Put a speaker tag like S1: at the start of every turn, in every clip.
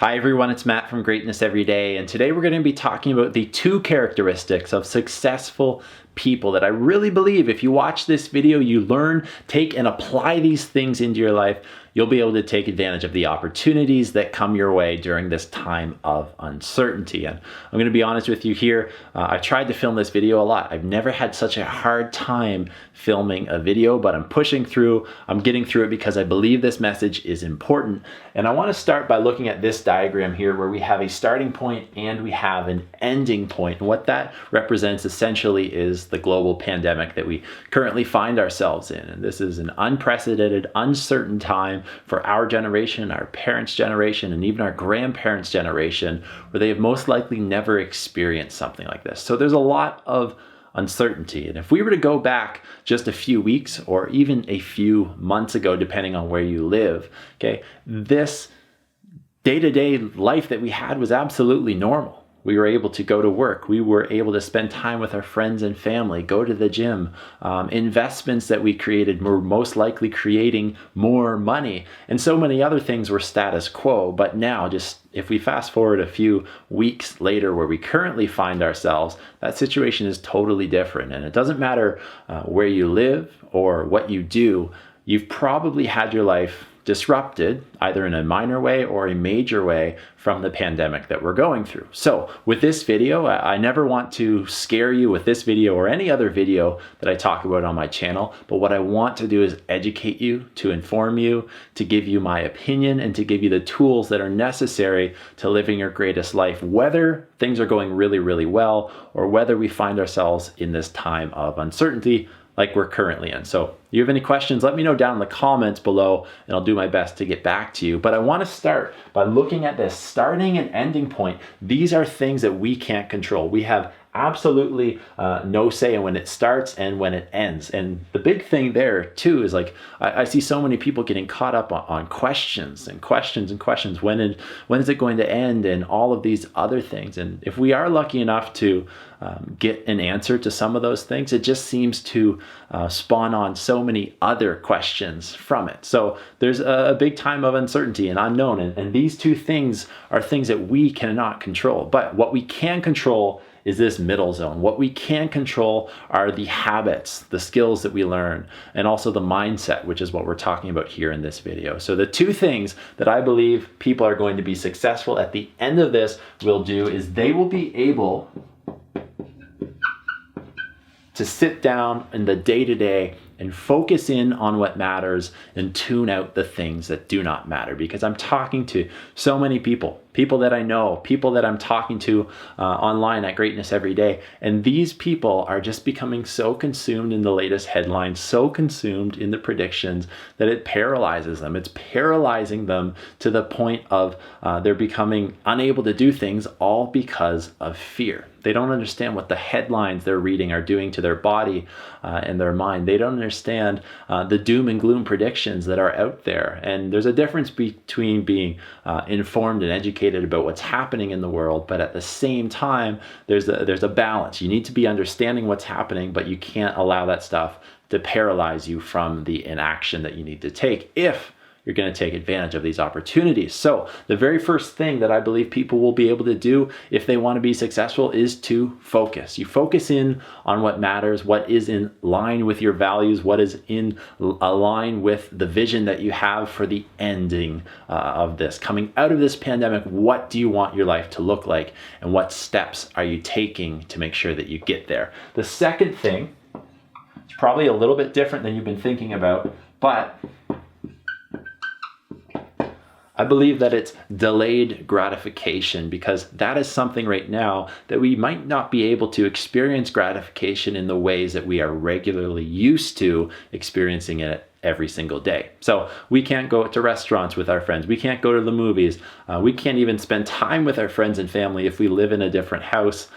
S1: Hi everyone, it's Matt from Greatness Every Day, and today we're going to be talking about the 2 characteristics of successful people that I really believe if you watch this video, you learn, take, and apply these things into your life, you'll be able to take advantage of the opportunities that come your way during this time of uncertainty. And I'm going to be honest with you here, I tried to film this video a lot. I've never had such a hard time filming a video, but I'm pushing through, I'm getting through it because I believe this message is important. And I want to start by looking at this diagram here where we have a starting point and we have an ending point. And what that represents essentially is the global pandemic that we currently find ourselves in. And this is an unprecedented, uncertain time for our generation, our parents' generation, and even our grandparents' generation, where they have most likely never experienced something like this. So there's a lot of uncertainty. And if we were to go back just a few weeks or even a few months ago, depending on where you live, okay, this day-to-day life that we had was absolutely normal. We were able to go to work. We were able to spend time with our friends and family, go to the gym. Investments that we created were most likely creating more money. And so many other things were status quo. But now, just if we fast forward a few weeks later where we currently find ourselves, that situation is totally different. And it doesn't matter where you live or what you do, you've probably had your life disrupted either in a minor way or a major way from the pandemic that we're going through. So with this video, I never want to scare you with this video or any other video that I talk about on my channel, but what I want to do is educate you, to inform you, to give you my opinion, and to give you the tools that are necessary to living your greatest life, whether things are going really, really well or whether we find ourselves in this time of uncertainty like we're currently in. So if you have any questions, let me know down in the comments below and I'll do my best to get back to you. But I want to start by looking at this starting and ending point. These are things that we can't control. We have absolutely no say in when it starts and when it ends. And the big thing there too is like, I see so many people getting caught up on questions and questions and questions. When is it going to end and all of these other things? And if we are lucky enough to get an answer to some of those things, it just seems to spawn on so many other questions from it. So there's a big time of uncertainty and unknown. And these 2 things are things that we cannot control. But what we can control is this middle zone. What we can control are the habits, the skills that we learn, and also the mindset, which is what we're talking about here in this video. So the 2 things that I believe people are going to be successful at the end of this will do is they will be able to sit down in the day-to-day and focus in on what matters and tune out the things that do not matter. Because I'm talking to so many people that I know, people that I'm talking to online at Greatness Every Day. And these people are just becoming so consumed in the latest headlines, so consumed in the predictions that it paralyzes them. It's paralyzing them to the point of they're becoming unable to do things all because of fear. They don't understand what the headlines they're reading are doing to their body and their mind. They don't understand the doom and gloom predictions that are out there. And there's a difference between being informed and educated about what's happening in the world, but at the same time, there's a balance. You need to be understanding what's happening, but you can't allow that stuff to paralyze you from the inaction that you need to take if you're going to take advantage of these opportunities. So the very first thing that I believe people will be able to do if they want to be successful is to focus. You focus in on what matters, what is in line with your values, what is in line with the vision that you have for the ending of this. Coming out of this pandemic, what do you want your life to look like? And what steps are you taking to make sure that you get there? The second thing, it's probably a little bit different than you've been thinking about, but I believe that it's delayed gratification, because that is something right now that we might not be able to experience gratification in the ways that we are regularly used to experiencing it every single day. So we can't go to restaurants with our friends. We can't go to the movies. We can't even spend time with our friends and family if we live in a different house,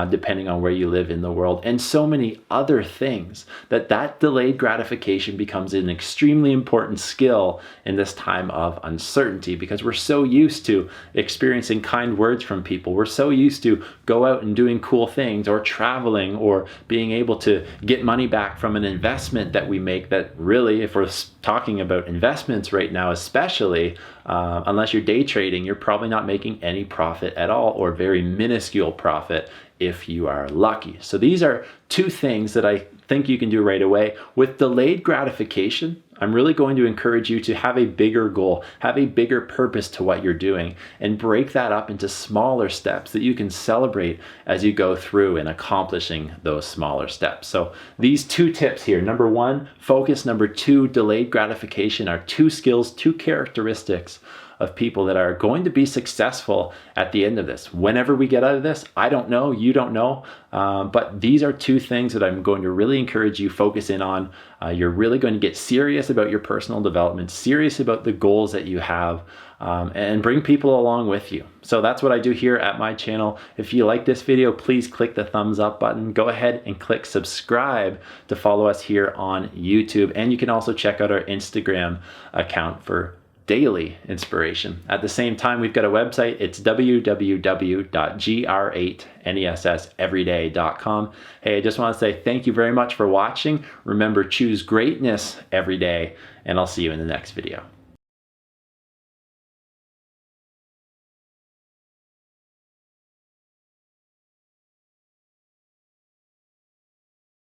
S1: depending on where you live in the world, and so many other things. That delayed gratification becomes an extremely important skill in this time of uncertainty, because we're so used to experiencing kind words from people. We're so used to go out and doing cool things, or traveling, or being able to get money back from an investment that we make, that really, if we're we're talking about investments right now, especially, unless you're day trading, you're probably not making any profit at all, or very minuscule profit if you are lucky. So these are two things that I think you can do right away. With delayed gratification, I'm really going to encourage you to have a bigger goal, have a bigger purpose to what you're doing, and break that up into smaller steps that you can celebrate as you go through in accomplishing those smaller steps. So these two tips here, number one, focus, number two, delayed gratification, are two skills, two characteristics of people that are going to be successful at the end of this. Whenever we get out of this, I don't know, you don't know, but these are two things that I'm going to really encourage you focus in on. You're really going to get serious about your personal development, serious about the goals that you have, and bring people along with you. So that's what I do here at my channel. If you like this video, please click the thumbs up button. Go ahead and click subscribe to follow us here on YouTube. And you can also check out our Instagram account for daily inspiration. At the same time, we've got a website. It's www.GreatnessEveryday.com. Hey, I just want to say thank you very much for watching. Remember, choose greatness every day, and I'll see you in the next video.